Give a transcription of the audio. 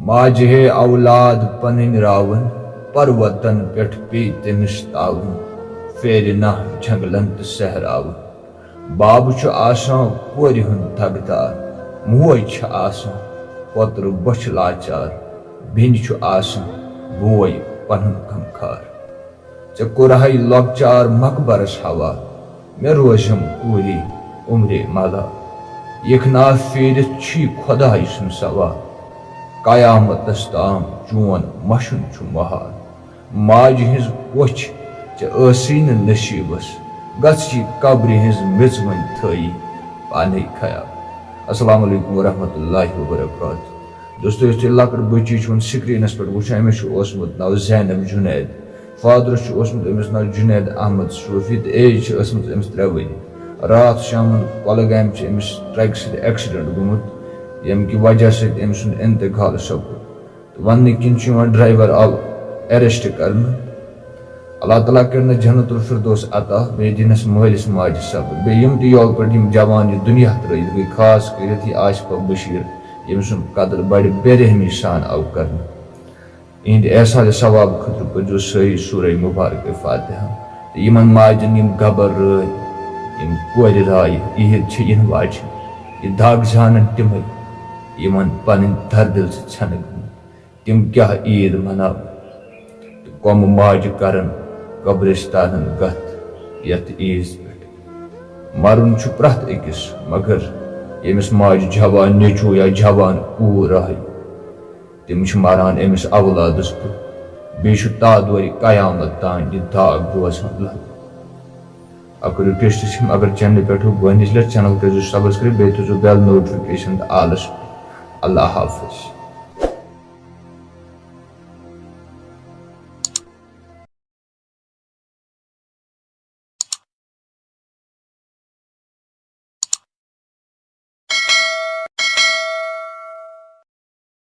ماجہ اولاد پنن راون پروتن پٹھ پی تمس تاون پھیرِ نہ جنگلن تو صحراون باب چھ آسان کورِ ہُند تھگدار موج چھ آسان پوتر بچھ لاچار بیٚنہِ چھُ آسان بوے پنُن غمخار ژےٚ کوٚرہے لۄکچار مقبرس حوال مےٚ روزم کوٗری عمرِ ملا یکھناو پھیرِتھ چھی خۄداے سُنٛد سوال قیامتس تام چون مشُن چھُ محال ماجہِ ہٕنٛز کوٚچھ ژےٚ ٲسٕے نہٕ نصیٖبس گژھچی قبرِ ہٕنٛز میٚژ وۄنۍ تھٲیی پانے خیال السلام علیکم ورحمۃ اللہ وبرکاتہ دوستو یُتھُے لۄکٕٹ بٔچی چھُ وۄنۍ سکریٖنس پٮ۪ٹھ وٕچھان أمِس چھُ اوسمُت ناو زینب جُنید فادرس چھُ اوسمُت أمِس ناو جُنید احمد صوفی تہٕ ایج چھِ ٲسمٕژ أمِس 3 ؤری راتھ شامن کۄلگامہِ چھِ أمِس ٹرٛکہِ سۭتۍ ایٚکسِڈنٹ گوٚمُت ییٚمہِ کہِ وجہ سۭتۍ أمۍ سُنٛد انتقال سپُد تہٕ وننہٕ کِنۍ چھُ یِوان ڈرایور آو ایرسٹ کرنہٕ اللہ تعالیٰ کٔرنس جنت الفردوس عطا بیٚیہِ دِنس مٲلِس ماجہِ صبر بیٚیہِ یِم تہِ یوکہٕ پٮ۪ٹھ یِم جوان یہِ دُنیا ترٲیِتھ گٔے خاص کٔرِتھ یہِ آصفہ بشیٖر ییٚمہِ سُنٛد قدر بڑِ بے رحمی سان آو کرنہٕ یِہنٛدِ احساسِ ثواب خٲطرٕ پٔرزیٚو سٲری سورہ مبارکہ فاتحہ تہٕ یِمن ماجٮ۪ن یِم گبر رٲے یِم کورِ رایہِ عیٖد چھِ یِنہٕ واجٮ۪ن یہِ دگ زانن تِمے یِمن پنٕنۍ دردل چھِ ژھٮ۪نہٕ گٔمٕتۍ تِم کیٛاہ عیٖد مناوٕ تہٕ کۄمہٕ ماجہِ کرن قبرستانن گتھ یتھ عیٖذ پٮ۪ٹھ مرُن چھُ پرٛٮ۪تھ أکِس مگر ییٚمِس ماجہِ جوان نیٚچوٗ یا جوان کوٗر آیہِ تِم چھِ مران أمِس اولادس پٮ۪ٹھ بیٚیہِ چھُ تادورِ قیامت تام یہِ داغ روزان لگ اکھ رِکویسٹ چھِم اگر چینلہِ پٮ۪ٹھ گۄڈنِچ لٹہِ چینل کٔرزیٚو سبسکرایب بیٚیہِ تھٲیزیٚو بیل نوٹفکیشن تہٕ آلس پٮ۪ٹھ اللہ حافظ